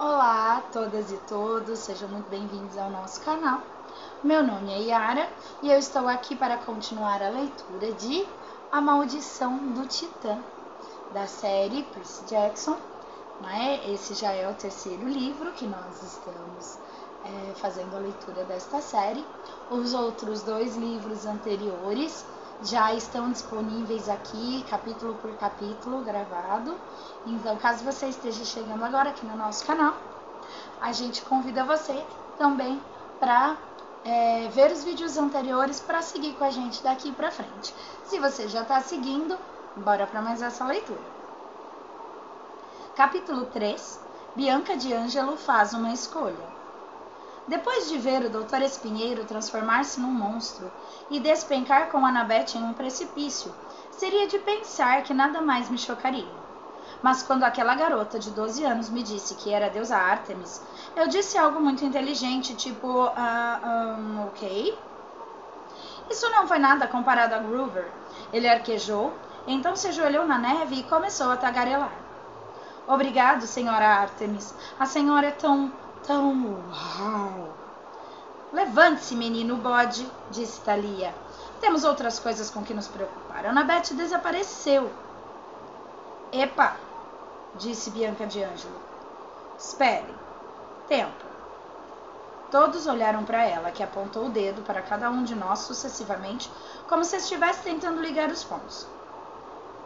Olá a todas e todos, sejam muito bem-vindos ao nosso canal. Meu nome é Yara e eu estou aqui para continuar a leitura de A Maldição do Titã, da série Percy Jackson. Esse já é o terceiro livro que nós estamos fazendo a leitura desta série. Os outros dois livros anteriores já estão disponíveis aqui, capítulo por capítulo, gravado. Então, caso você esteja chegando agora aqui no nosso canal, a gente convida você também para ver os vídeos anteriores para seguir com a gente daqui para frente. Se você já está seguindo, bora para mais essa leitura. Capítulo 3. Bianca de Ângelo faz uma escolha. Depois de ver o Dr. Espinheiro transformar-se num monstro e despencar com Annabeth em um precipício, seria de pensar que nada mais me chocaria. Mas quando aquela garota de 12 anos me disse que era a deusa Ártemis, eu disse algo muito inteligente, tipo, ok? Isso não foi nada comparado a Groover. Ele arquejou, então se ajoelhou na neve e começou a tagarelar. Obrigado, senhora Ártemis. A senhora é tão uau. Levante-se, menino bode, disse Thalia. Temos outras coisas com que nos preocupar. Annabeth desapareceu. Epa, disse Bianca de Ângelo. Espere. Tempo. Todos olharam para ela, que apontou o dedo para cada um de nós sucessivamente, como se estivesse tentando ligar os pontos.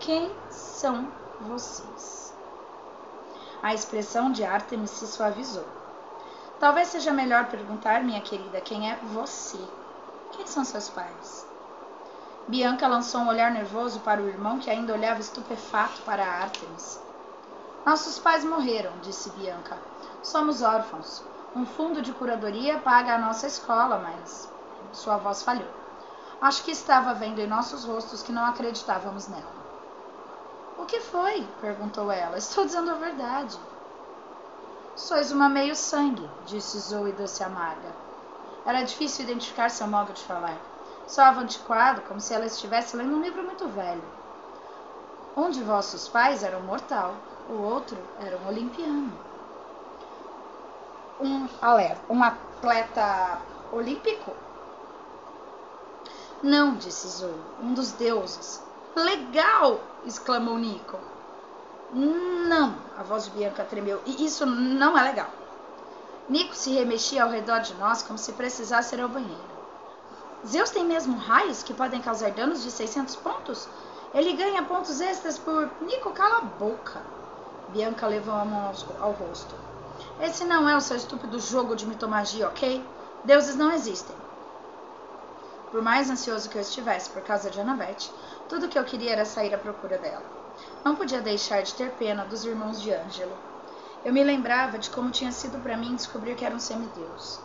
Quem são vocês? A expressão de Ártemis se suavizou. Talvez seja melhor perguntar, minha querida, quem é você? Quem são seus pais? Bianca lançou um olhar nervoso para o irmão, que ainda olhava estupefato para Ártemis. Nossos pais morreram, disse Bianca. Somos órfãos. Um fundo de curadoria paga a nossa escola, mas... Sua voz falhou. Acho que estava vendo em nossos rostos que não acreditávamos nela. O que foi? Perguntou ela. Estou dizendo a verdade. Sois uma meio-sangue, disse Zoe doce amarga. Era difícil identificar seu modo de falar. Soava antiquado, como se ela estivesse lendo um livro muito velho. Um de vossos pais era um mortal, o outro era um olimpiano. Um atleta olímpico? Não, disse Zoe, um dos deuses. Legal! Exclamou Nico. Não, a voz de Bianca tremeu. E isso não é legal. Nico se remexia ao redor de nós como se precisasse ir ao banheiro. Zeus tem mesmo raios que podem causar danos de 600 pontos? Ele ganha pontos extras por... Nico, cala a boca. Bianca levou a mão ao rosto. Esse não é o seu estúpido jogo de mitomagia, ok? Deuses não existem. Por mais ansioso que eu estivesse por causa de Annabeth, tudo que eu queria era sair à procura dela. Não podia deixar de ter pena dos irmãos de Ângelo. Eu me lembrava de como tinha sido para mim descobrir que era um semideus.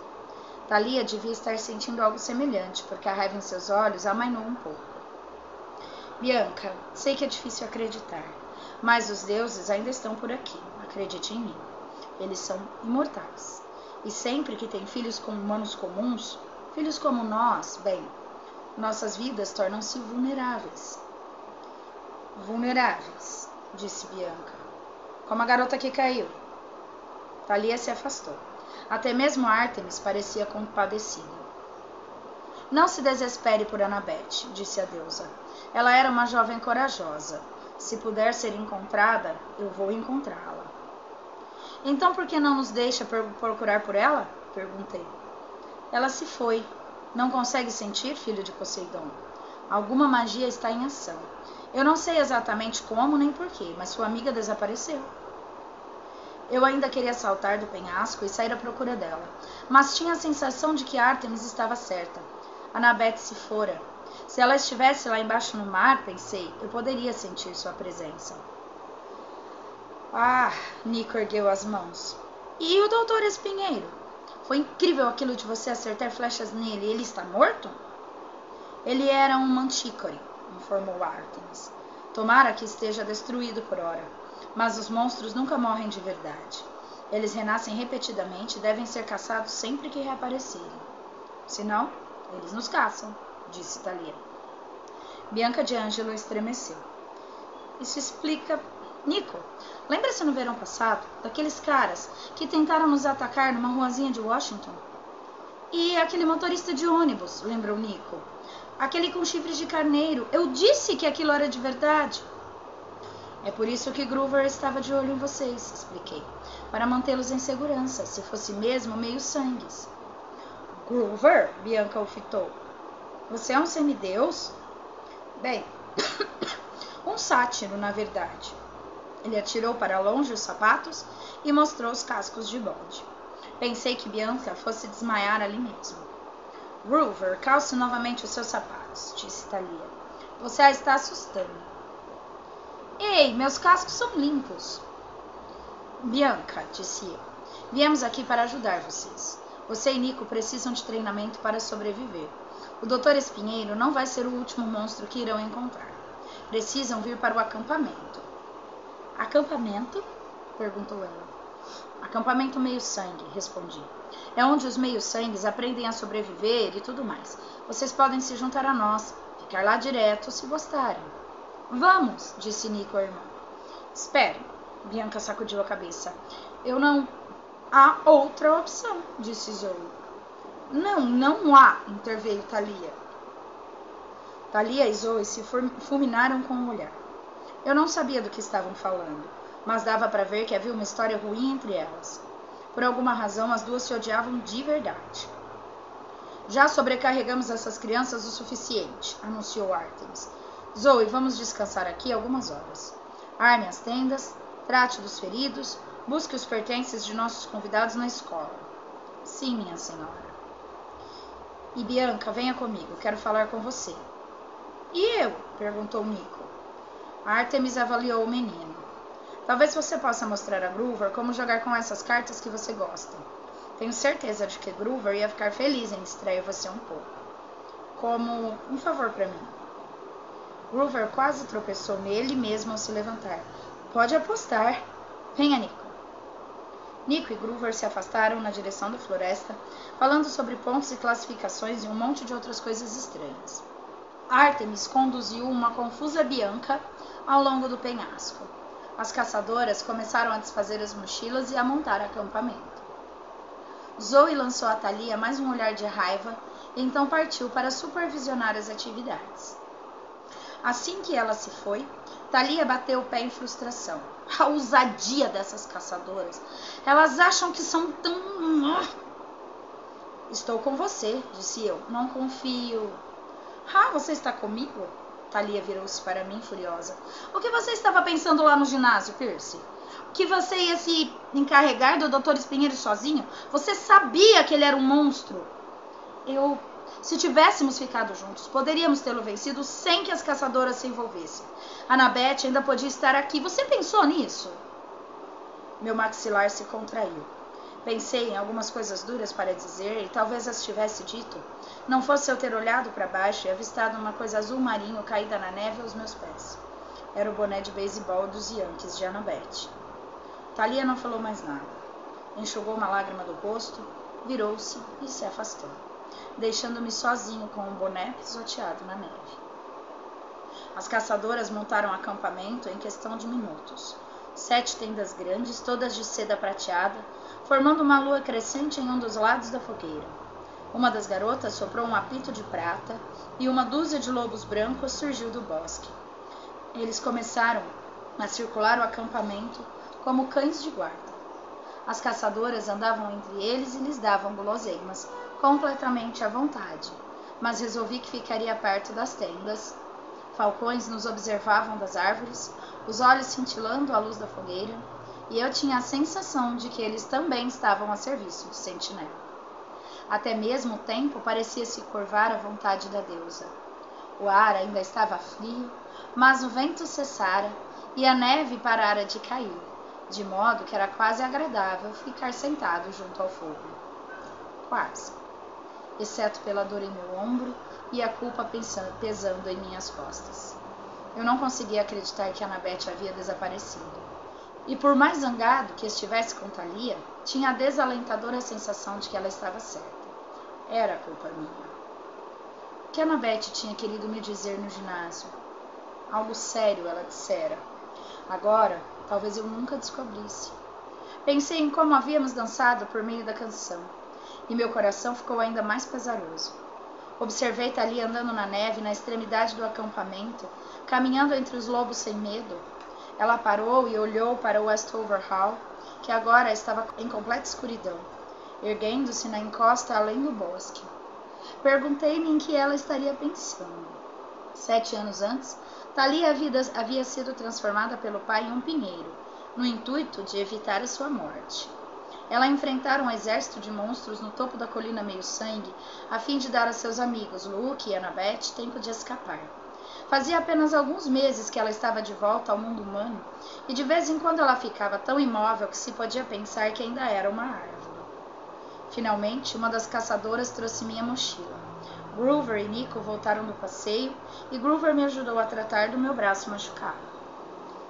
Thalia devia estar sentindo algo semelhante, porque a raiva em seus olhos amainou um pouco. Bianca, sei que é difícil acreditar, mas os deuses ainda estão por aqui, acredite em mim. Eles são imortais. E sempre que tem filhos com humanos comuns, filhos como nós, bem, nossas vidas tornam-se vulneráveis. Vulneráveis, disse Bianca. Como a garota que caiu. Thalia se afastou. Até mesmo Ártemis parecia compadecida. Não se desespere por Annabeth, disse a deusa. Ela era uma jovem corajosa. Se puder ser encontrada, eu vou encontrá-la. Então por que não nos deixa procurar por ela? Perguntei. Ela se foi. Não consegue sentir, filho de Poseidon? Alguma magia está em ação. Eu não sei exatamente como nem porquê, mas sua amiga desapareceu. Eu ainda queria saltar do penhasco e sair à procura dela, mas tinha a sensação de que Ártemis estava certa. Annabeth se fora. Se ela estivesse lá embaixo no mar, pensei, eu poderia sentir sua presença. Ah, Nico ergueu as mãos. E o Dr. Espinheiro? Foi incrível aquilo de você acertar flechas nele. Ele está morto? Ele era um mantícore, informou Ártemis. Tomara que esteja destruído por ora. Mas os monstros nunca morrem de verdade. Eles renascem repetidamente e devem ser caçados sempre que reaparecerem. Senão, eles nos caçam, disse Thalia. Bianca de Ângelo estremeceu. Isso explica Nico, lembra-se no verão passado daqueles caras que tentaram nos atacar numa ruazinha de Washington? E aquele motorista de ônibus, lembrou Nico. Aquele com chifres de carneiro. Eu disse que aquilo era de verdade. É por isso que Groover estava de olho em vocês, expliquei. Para mantê-los em segurança, se fosse mesmo meio-sangues. Groover? Bianca o fitou. Você é um semideus? Bem, um sátiro, na verdade. Ele atirou para longe os sapatos e mostrou os cascos de bode. Pensei que Bianca fosse desmaiar ali mesmo. Groover, calce novamente os seus sapatos, disse Thalia. Você a está assustando. Ei, meus cascos são limpos. Bianca, disse eu, viemos aqui para ajudar vocês. Você e Nico precisam de treinamento para sobreviver. O Dr. Espinheiro não vai ser o último monstro que irão encontrar. Precisam vir para o acampamento. Acampamento? Perguntou ela. Acampamento meio-sangue, respondi. É onde os meio-sangues aprendem a sobreviver e tudo mais. Vocês podem se juntar a nós, ficar lá direto se gostarem. Vamos, disse Nico ao irmão. Espere, Bianca sacudiu a cabeça. Eu não... Há outra opção, disse Zoe. Não há, interveio Thalia. Thalia e Zoe se fulminaram com o olhar. Eu não sabia do que estavam falando, mas dava para ver que havia uma história ruim entre elas. Por alguma razão, as duas se odiavam de verdade. Já sobrecarregamos essas crianças o suficiente, anunciou Artemis. Zoe, vamos descansar aqui algumas horas. Arme as tendas, trate dos feridos, busque os pertences de nossos convidados na escola. Sim, minha senhora. E Bianca, venha comigo, quero falar com você. E eu? Perguntou Nico. Artemis avaliou o menino. Talvez você possa mostrar a Groover como jogar com essas cartas que você gosta. Tenho certeza de que Groover ia ficar feliz em distrair você um pouco. Como um favor para mim. Groover quase tropeçou nele mesmo ao se levantar. Pode apostar. Venha, Nico. Nico e Groover se afastaram na direção da floresta, falando sobre pontos e classificações e um monte de outras coisas estranhas. Artemis conduziu uma confusa Bianca ao longo do penhasco. As caçadoras começaram a desfazer as mochilas e a montar acampamento. Zoe lançou a Thalia mais um olhar de raiva e então partiu para supervisionar as atividades. Assim que ela se foi, Thalia bateu o pé em frustração. A ousadia dessas caçadoras! Elas acham que são tão... Estou com você, disse eu. Não confio. Você está comigo? Thalia virou-se para mim furiosa. O que você estava pensando lá no ginásio, Percy? Que você ia se encarregar do Dr. Espinheiro sozinho? Você sabia que ele era um monstro. Se tivéssemos ficado juntos, poderíamos tê-lo vencido sem que as caçadoras se envolvessem. Annabeth ainda podia estar aqui. Você pensou nisso? Meu maxilar se contraiu. Pensei em algumas coisas duras para dizer e talvez as tivesse dito. Não fosse eu ter olhado para baixo e avistado uma coisa azul marinho caída na neve aos meus pés. Era o boné de beisebol dos Yankees de Annabeth. Thalia não falou mais nada. Enxugou uma lágrima do rosto, virou-se e se afastou, deixando-me sozinho com um boné pisoteado na neve. As caçadoras montaram acampamento em questão de minutos. 7 tendas grandes, todas de seda prateada, formando uma lua crescente em um dos lados da fogueira. Uma das garotas soprou um apito de prata e uma dúzia de lobos brancos surgiu do bosque. Eles começaram a circular o acampamento como cães de guarda. As caçadoras andavam entre eles e lhes davam guloseimas, completamente à vontade, mas resolvi que ficaria perto das tendas. Falcões nos observavam das árvores, os olhos cintilando à luz da fogueira, e eu tinha a sensação de que eles também estavam a serviço de sentinela. Até mesmo o tempo parecia se curvar à vontade da deusa. O ar ainda estava frio, mas o vento cessara e a neve parara de cair, de modo que era quase agradável ficar sentado junto ao fogo. Quase. Exceto pela dor em meu ombro e a culpa pesando em minhas costas. Eu não conseguia acreditar que Annabeth havia desaparecido. E por mais zangado que estivesse com Thalia, tinha a desalentadora sensação de que ela estava certa. Era culpa minha. O que Annabeth tinha querido me dizer no ginásio? Algo sério, ela dissera. Agora, talvez eu nunca descobrisse. Pensei em como havíamos dançado por meio da canção, e meu coração ficou ainda mais pesaroso. Observei Thalia andando na neve, na extremidade do acampamento, caminhando entre os lobos sem medo. Ela parou e olhou para Westover Hall, que agora estava em completa escuridão, erguendo-se na encosta além do bosque. Perguntei-me em que ela estaria pensando. 7 anos antes, Thalia havia sido transformada pelo pai em um pinheiro, no intuito de evitar a sua morte. Ela enfrentara um exército de monstros no topo da colina meio-sangue, a fim de dar a seus amigos, Luke e Annabeth, tempo de escapar. Fazia apenas alguns meses que ela estava de volta ao mundo humano, e de vez em quando ela ficava tão imóvel que se podia pensar que ainda era uma árvore. Finalmente, uma das caçadoras trouxe minha mochila. Groover e Nico voltaram do passeio, e Groover me ajudou a tratar do meu braço machucado.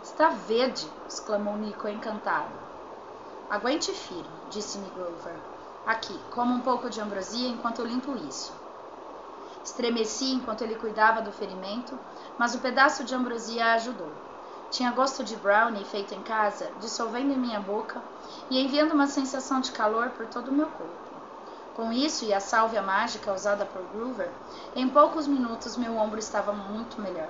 "Está verde!" exclamou Nico, encantado. "Aguente firme", disse-me Groover. "Aqui, coma um pouco de ambrosia enquanto eu limpo isso." Estremeci enquanto ele cuidava do ferimento, mas o pedaço de ambrosia a ajudou. Tinha gosto de brownie feito em casa, dissolvendo em minha boca e enviando uma sensação de calor por todo o meu corpo. Com isso e a sálvia mágica usada por Groover, em poucos minutos meu ombro estava muito melhor.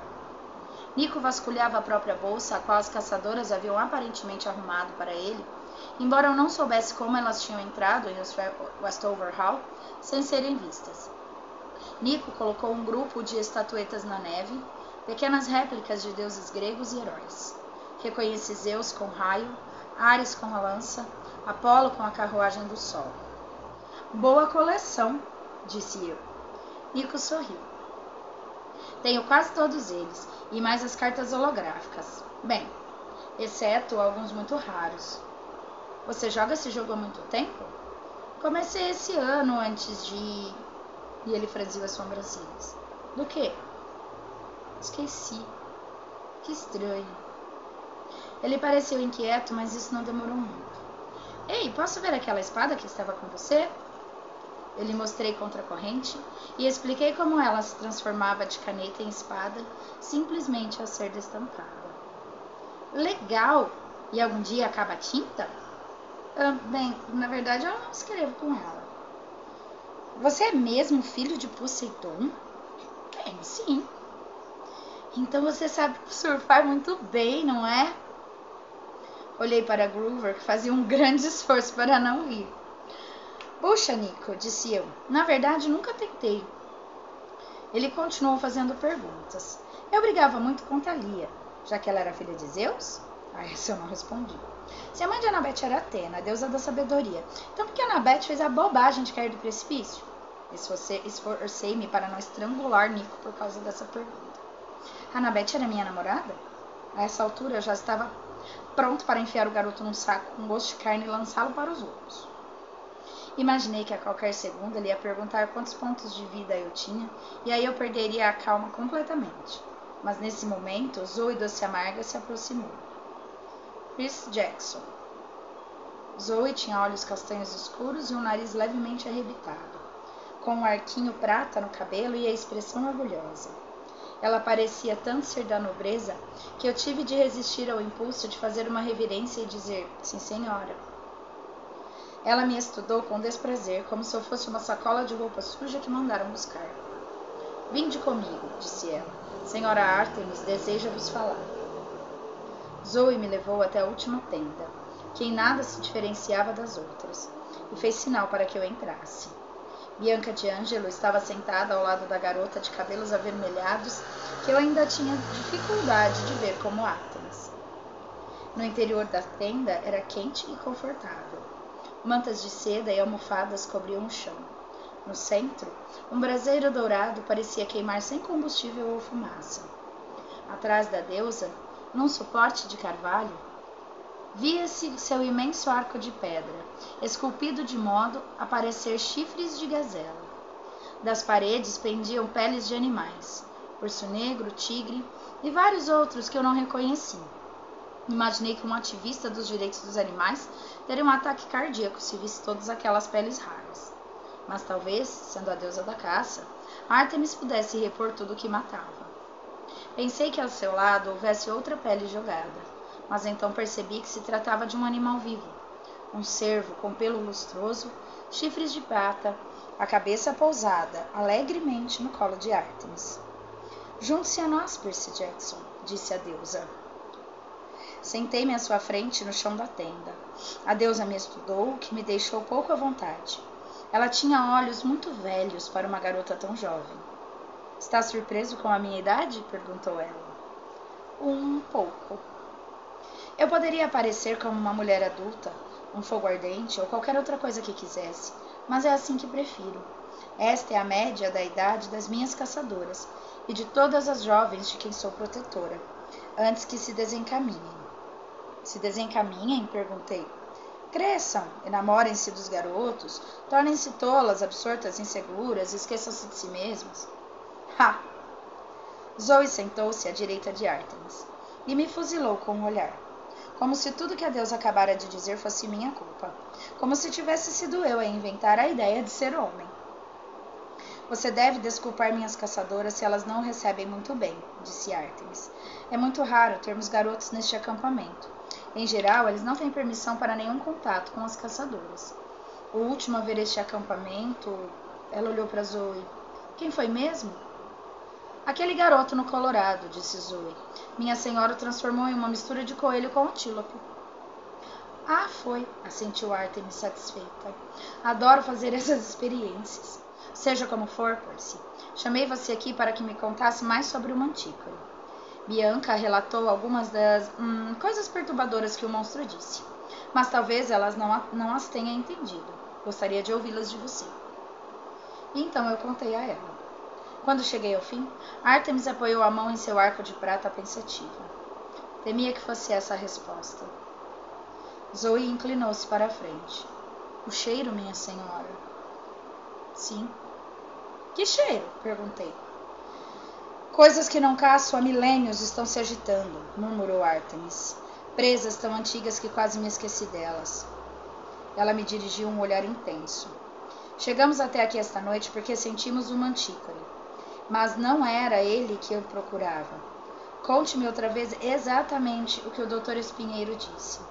Nico vasculhava a própria bolsa, a qual as caçadoras haviam aparentemente arrumado para ele, embora eu não soubesse como elas tinham entrado em Westover Hall sem serem vistas. Nico colocou um grupo de estatuetas na neve, pequenas réplicas de deuses gregos e heróis. Reconheci Zeus com raio, Ares com a lança, Apolo com a carruagem do sol. "Boa coleção", disse eu. Nico sorriu. "Tenho quase todos eles, e mais as cartas holográficas. Bem, exceto alguns muito raros." "Você joga esse jogo há muito tempo?" "Comecei esse ano antes de..." E ele franziu as sobrancelhas. "Do quê?" "Esqueci." "Que estranho." Ele pareceu inquieto, mas isso não demorou muito. "Ei, posso ver aquela espada que estava com você?" Eu lhe mostrei contra a corrente e expliquei como ela se transformava de caneta em espada, simplesmente ao ser destampada. "Legal! E algum dia acaba a tinta?" Bem, na verdade eu não escrevo com ela." "Você é mesmo filho de Poseidon?" "Bem, sim." "Então você sabe surfar muito bem, não é?" Olhei para Groover, que fazia um grande esforço para não rir. "Puxa, Nico", disse eu, "na verdade nunca tentei." Ele continuou fazendo perguntas. Eu brigava muito com Thalia, já que ela era filha de Zeus? Essa eu não respondi. Se a mãe de Annabeth era Atena, a deusa da sabedoria, então por que Annabeth fez a bobagem de cair do precipício? Esforcei-me para não estrangular Nico por causa dessa pergunta. Annabeth era minha namorada? A essa altura eu já estava pronto para enfiar o garoto num saco com gosto de carne e lançá-lo para os lobos. Imaginei que a qualquer segundo ele ia perguntar quantos pontos de vida eu tinha, e aí eu perderia a calma completamente. Mas nesse momento, Zoe Doce Amarga se aproximou. Chris Jackson. Zoe tinha olhos castanhos escuros e um nariz levemente arrebitado, com um arquinho prata no cabelo e a expressão orgulhosa. Ela parecia tanto ser da nobreza que eu tive de resistir ao impulso de fazer uma reverência e dizer, sim, senhora. Ela me estudou com desprazer, como se eu fosse uma sacola de roupa suja que mandaram buscar. Vinde comigo, disse ela. Senhora Artemis deseja vos falar. Zoe me levou até a última tenda, que em nada se diferenciava das outras, e fez sinal para que eu entrasse. Bianca de Angelo estava sentada ao lado da garota de cabelos avermelhados, que eu ainda tinha dificuldade de ver como Artemis. No interior da tenda era quente e confortável. Mantas de seda e almofadas cobriam o chão. No centro, um braseiro dourado parecia queimar sem combustível ou fumaça. Atrás da deusa, num suporte de carvalho, via-se seu imenso arco de pedra, esculpido de modo a parecer chifres de gazela. Das paredes pendiam peles de animais, urso negro, tigre e vários outros que eu não reconheci. Imaginei que um ativista dos direitos dos animais teria um ataque cardíaco se visse todas aquelas peles raras. Mas talvez, sendo a deusa da caça, Artemis pudesse repor tudo o que matava. Pensei que ao seu lado houvesse outra pele jogada, mas então percebi que se tratava de um animal vivo. Um cervo com pelo lustroso, chifres de prata, a cabeça pousada alegremente no colo de Ártemis. Junte-se a nós, Percy Jackson, disse a deusa. Sentei-me à sua frente no chão da tenda. A deusa me estudou, o que me deixou pouco à vontade. Ela tinha olhos muito velhos para uma garota tão jovem. Está surpreso com a minha idade? Perguntou ela. Um pouco. Eu poderia aparecer como uma mulher adulta, um fogo ardente ou qualquer outra coisa que quisesse, mas é assim que prefiro. Esta é a média da idade das minhas caçadoras e de todas as jovens de quem sou protetora, antes que se desencaminhem. Se desencaminhem? Perguntei. Cresçam, enamorem-se dos garotos, tornem-se tolas, absortas, inseguras, esqueçam-se de si mesmas. Ha! Zoe sentou-se à direita de Ártemis e me fuzilou com um olhar, como se tudo que a deusa acabara de dizer fosse minha culpa, como se tivesse sido eu a inventar a ideia de ser homem. Você deve desculpar minhas caçadoras se elas não o recebem muito bem, disse Ártemis. É muito raro termos garotos neste acampamento. Em geral, eles não têm permissão para nenhum contato com as caçadoras. O último a ver este acampamento... Ela olhou para Zoe. Quem foi mesmo? Aquele garoto no Colorado, disse Zoe. Minha senhora o transformou em uma mistura de coelho com antílope. Ah, foi, assentiu Ártemis satisfeita. Adoro fazer essas experiências. Seja como for, Percy, chamei você aqui para que me contasse mais sobre o Mantícore. Bianca relatou algumas das coisas perturbadoras que o monstro disse, mas talvez elas não as tenha entendido. Gostaria de ouvi-las de você. E então eu contei a ela. Quando cheguei ao fim, Ártemis apoiou a mão em seu arco de prata pensativa. Temia que fosse essa a resposta. Zoe inclinou-se para a frente. O cheiro, minha senhora? Sim. Que cheiro? Perguntei. Coisas que não caço há milênios estão se agitando, murmurou Ártemis. Presas tão antigas que quase me esqueci delas. Ela me dirigiu um olhar intenso. Chegamos até aqui esta noite porque sentimos o Mantícore, mas não era ele que eu procurava. Conte-me outra vez exatamente o que o Dr. Espinheiro disse.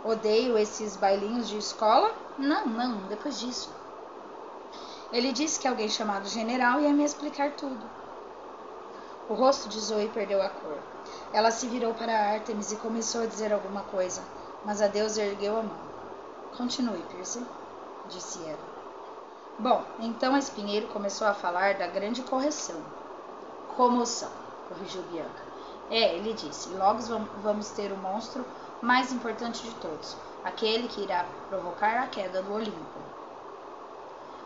Odeio esses bailinhos de escola? Não, depois disso. Ele disse que alguém chamado General ia me explicar tudo. O rosto de Zoe perdeu a cor. Ela se virou para Ártemis e começou a dizer alguma coisa, mas a deusa ergueu a mão. Continue, Percy, disse ela. Bom, então Espinheiro começou a falar da grande correção. Comoção, corrigiu Bianca. Ele disse, e logo vamos ter o monstro mais importante de todos, aquele que irá provocar a queda do Olimpo.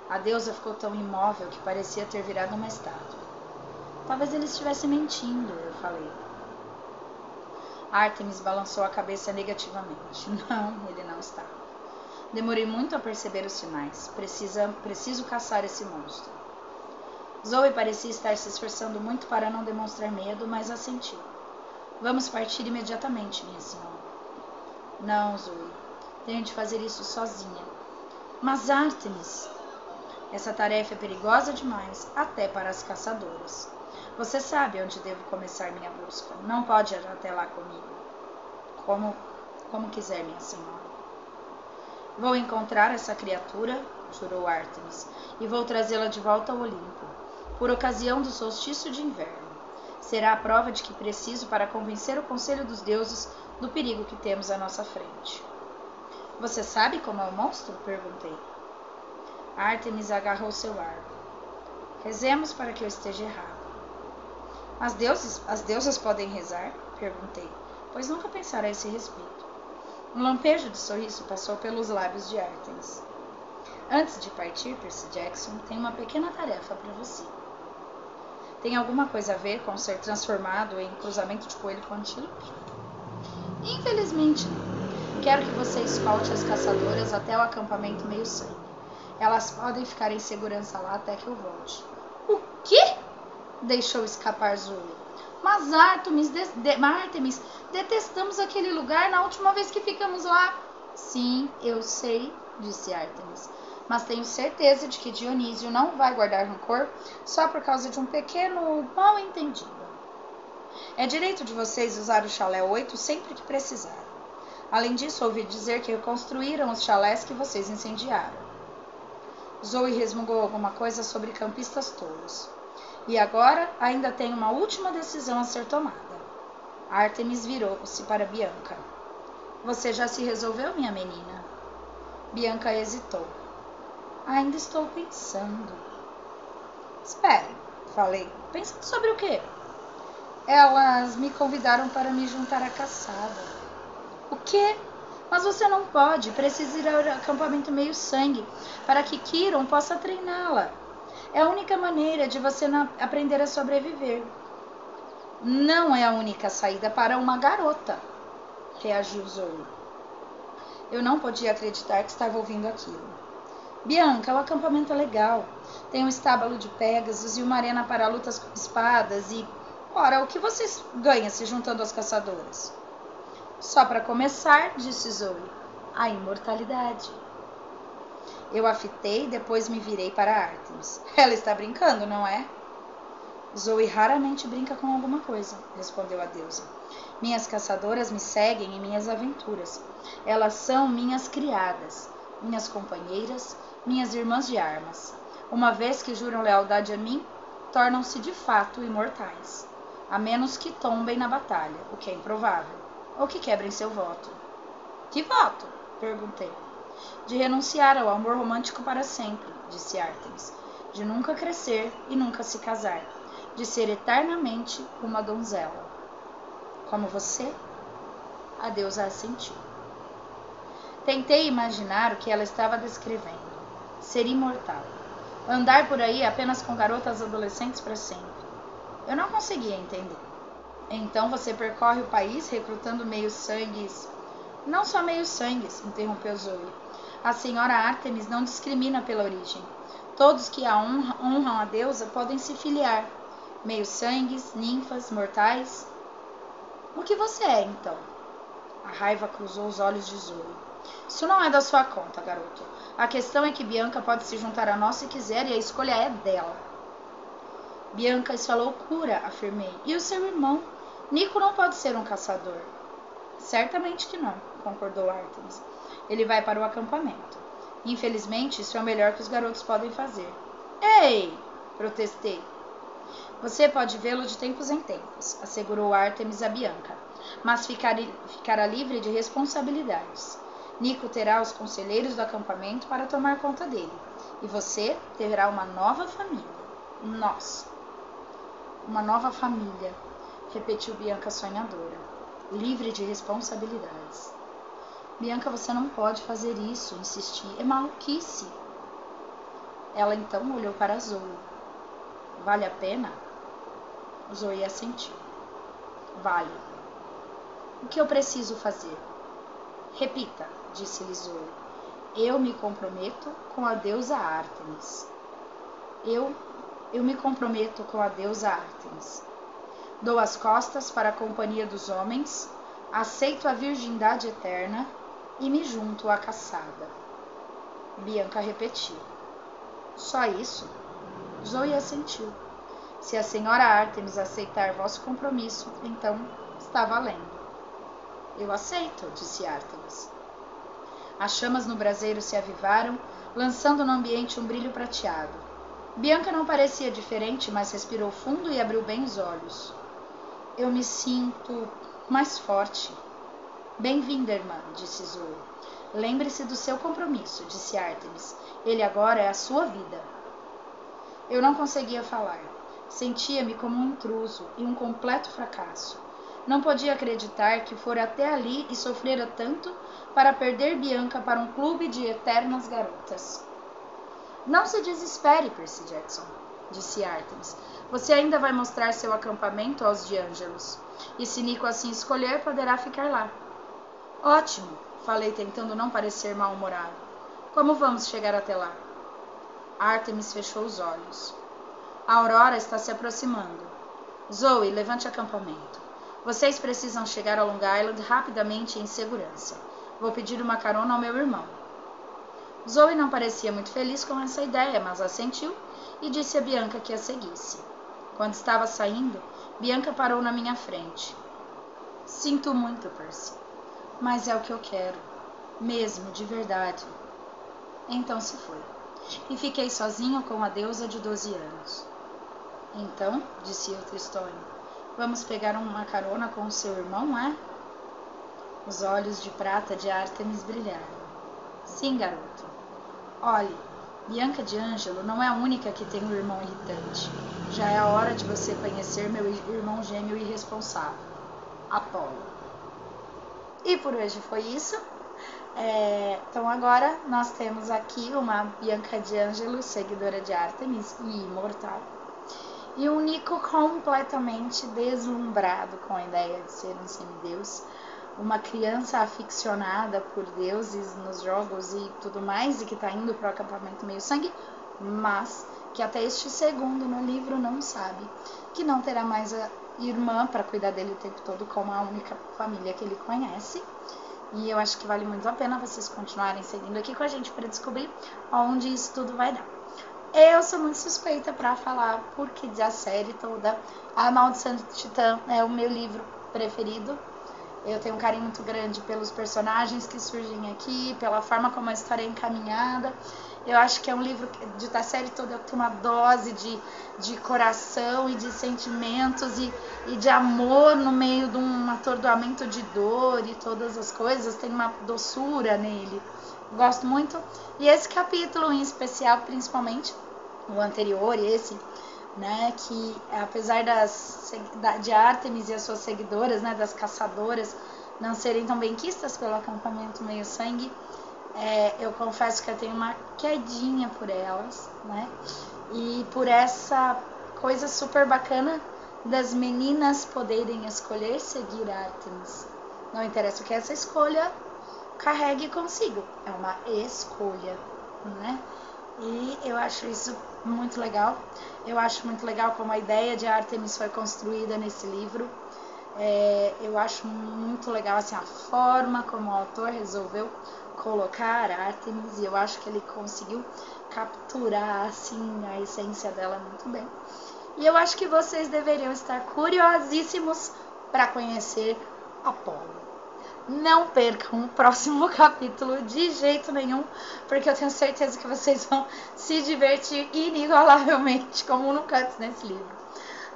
A deusa ficou tão imóvel que parecia ter virado uma estátua. Talvez ele estivesse mentindo, eu falei. Ártemis balançou a cabeça negativamente. Não, ele não estava. Demorei muito a perceber os sinais. Preciso caçar esse monstro. Zoe parecia estar se esforçando muito para não demonstrar medo, mas assentiu. Vamos partir imediatamente, minha senhora. Não, Zoe. Tenho de fazer isso sozinha. Mas Ártemis... Essa tarefa é perigosa demais, até para as caçadoras. Você sabe onde devo começar minha busca. Não pode ir até lá comigo. Como quiser, minha senhora. Vou encontrar essa criatura, jurou Ártemis, e vou trazê-la de volta ao Olimpo, por ocasião do solstício de inverno. Será a prova de que preciso para convencer o Conselho dos Deuses do perigo que temos à nossa frente. Você sabe como é o monstro? Perguntei. Ártemis agarrou seu arco. Rezemos para que eu esteja errado. As deusas podem rezar? Perguntei, pois nunca pensara a esse respeito. Um lampejo de sorriso passou pelos lábios de Ártemis. Antes de partir, Percy Jackson, tenho uma pequena tarefa para você. Tem alguma coisa a ver com ser transformado em cruzamento de coelho com antílope? Infelizmente não. Quero que você escolte as caçadoras até o acampamento meio-sangue. Elas podem ficar em segurança lá até que eu volte. O quê? Deixou escapar Zoe. Mas Ártemis, detestamos aquele lugar na última vez que ficamos lá. Sim, eu sei, disse Ártemis. Mas tenho certeza de que Dionísio não vai guardar rancor só por causa de um pequeno mal-entendido. É direito de vocês usar o chalé 8 sempre que precisar. Além disso, ouvi dizer que reconstruíram os chalés que vocês incendiaram. Zoe resmungou alguma coisa sobre campistas tolos. E agora ainda tem uma última decisão a ser tomada. Artemis virou-se para Bianca. Você já se resolveu, minha menina? Bianca hesitou. Ainda estou pensando. Espere, falei. Pensando sobre o quê? Elas me convidaram para me juntar à caçada. O quê? Mas você não pode. Precisa ir ao acampamento meio-sangue para que Kiron possa treiná-la. É a única maneira de você aprender a sobreviver. Não é a única saída para uma garota, reagiu Zoe. Eu não podia acreditar que estava ouvindo aquilo. Bianca, o acampamento é legal. Tem um estábulo de Pégasos e uma arena para lutas com espadas e... Ora, o que você ganha se juntando às caçadoras? Só para começar, disse Zoe, a imortalidade. Eu a fitei e depois me virei para Artemis. Ela está brincando, não é? Zoe raramente brinca com alguma coisa, respondeu a deusa. Minhas caçadoras me seguem em minhas aventuras. Elas são minhas criadas, minhas companheiras, minhas irmãs de armas. Uma vez que juram lealdade a mim, tornam-se de fato imortais. A menos que tombem na batalha, o que é improvável, ou que quebrem seu voto. Que voto? Perguntei. De renunciar ao amor romântico para sempre, disse Artemis. De nunca crescer e nunca se casar. De ser eternamente uma donzela. Como você? A deusa assentiu. Tentei imaginar o que ela estava descrevendo. Ser imortal. Andar por aí apenas com garotas adolescentes para sempre. Eu não conseguia entender. Então você percorre o país recrutando meios-sangues. Não só meios-sangues, interrompeu Zoe. A senhora Artemis não discrimina pela origem. Todos que a honram a deusa podem se filiar. Meios-sangues, ninfas, mortais. O que você é, então? A raiva cruzou os olhos de Zoe. Isso não é da sua conta, garoto. A questão é que Bianca pode se juntar a nós se quiser e a escolha é dela. Bianca, isso é loucura, afirmei. E o seu irmão? Nico não pode ser um caçador. Certamente que não, concordou Artemis. Ele vai para o acampamento. Infelizmente, isso é o melhor que os garotos podem fazer. Ei! Protestei. Você pode vê-lo de tempos em tempos, assegurou Artemis a Bianca, mas ficará livre de responsabilidades. Nico terá os conselheiros do acampamento para tomar conta dele, e você terá uma nova família. Nós. Uma nova família, repetiu Bianca sonhadora, livre de responsabilidades. Bianca, você não pode fazer isso, insisti, é maluquice. Ela então olhou para Zoe. Vale a pena? Zoe assentiu. Vale. O que eu preciso fazer? Repita, disse-lhe Zoe. Eu me comprometo com a deusa Artemis. Eu me comprometo com a deusa Artemis. Dou as costas para a companhia dos homens, aceito a virgindade eterna e me junto à caçada. Bianca repetiu. Só isso? Zoe assentiu. Se a senhora Artemis aceitar vosso compromisso, então está valendo. Eu aceito, disse Artemis. As chamas no braseiro se avivaram, lançando no ambiente um brilho prateado. Bianca não parecia diferente, mas respirou fundo e abriu bem os olhos. Eu me sinto mais forte. Bem-vinda, irmã, disse Zoe. Lembre-se do seu compromisso, disse Artemis. Ele agora é a sua vida. Eu não conseguia falar. Sentia-me como um intruso e um completo fracasso. Não podia acreditar que fora até ali e sofrera tanto para perder Bianca para um clube de eternas garotas. Não se desespere, Percy Jackson, disse Artemis. Você ainda vai mostrar seu acampamento aos Diângelos. E se Nico assim escolher, poderá ficar lá. Ótimo, falei tentando não parecer mal-humorado. Como vamos chegar até lá? Artemis fechou os olhos. A aurora está se aproximando. Zoe, levante acampamento. Vocês precisam chegar a Long Island rapidamente e em segurança. Vou pedir uma carona ao meu irmão. Zoe não parecia muito feliz com essa ideia, mas assentiu e disse a Bianca que a seguisse. Quando estava saindo, Bianca parou na minha frente. Sinto muito, Percy, mas é o que eu quero, mesmo, de verdade. Então se foi. E fiquei sozinho com a deusa de 12 anos. Então, disse eu tristonho, vamos pegar uma carona com o seu irmão, é? Os olhos de prata de Ártemis brilharam. Sim, garoto. Olhe, Bianca de Ângelo não é a única que tem um irmão irritante. Já é a hora de você conhecer meu irmão gêmeo irresponsável, Apolo. E por hoje foi isso. Então agora nós temos aqui uma Bianca de Ângelo, seguidora de Ártemis e imortal. E um Nico completamente deslumbrado com a ideia de ser um semideus. Uma criança aficionada por deuses nos jogos e tudo mais, e que está indo para o acampamento meio-sangue, mas que até este segundo no livro não sabe que não terá mais a irmã para cuidar dele o tempo todo, como a única família que ele conhece. E eu acho que vale muito a pena vocês continuarem seguindo aqui com a gente para descobrir onde isso tudo vai dar. Eu sou muito suspeita para falar porque a série toda, A Maldição de Titã é o meu livro preferido. Eu tenho um carinho muito grande pelos personagens que surgem aqui, pela forma como a história é encaminhada. Eu acho que é um livro da série toda que tem uma dose de coração e de sentimentos e de amor no meio de um atordoamento de dor e todas as coisas. Tem uma doçura nele. Gosto muito. E esse capítulo em especial, principalmente o anterior, esse, né, que apesar de Ártemis e as suas seguidoras, né, das caçadoras, não serem tão benquistas pelo acampamento meio-sangue, eu confesso que eu tenho uma quedinha por elas, né, e por essa coisa super bacana das meninas poderem escolher seguir Ártemis. Não interessa o que essa escolha carregue consigo, é uma escolha, né? E eu acho isso muito legal. Eu acho muito legal como a ideia de Ártemis foi construída nesse livro. Eu acho muito legal assim, a forma como o autor resolveu colocar Ártemis, e eu acho que ele conseguiu capturar assim, a essência dela muito bem. E eu acho que vocês deveriam estar curiosíssimos para conhecer Apolo. Não percam o próximo capítulo de jeito nenhum, porque eu tenho certeza que vocês vão se divertir inigualavelmente, como nunca antes nesse livro.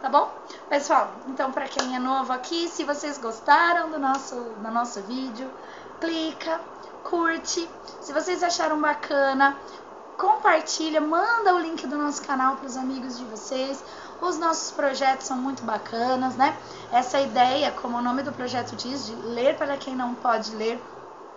Tá bom? Pessoal, então para quem é novo aqui, se vocês gostaram do nosso vídeo, clica, curte. Se vocês acharam bacana, compartilha, manda o link do nosso canal para os amigos de vocês. Os nossos projetos são muito bacanas, né? Essa ideia, como o nome do projeto diz, de ler para quem não pode ler.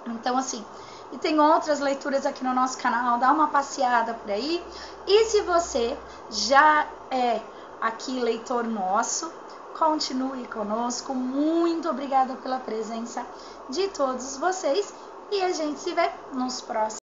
Então, assim, e tem outras leituras aqui no nosso canal, dá uma passeada por aí. E se você já é aqui leitor nosso, continue conosco. Muito obrigada pela presença de todos vocês. E a gente se vê nos próximos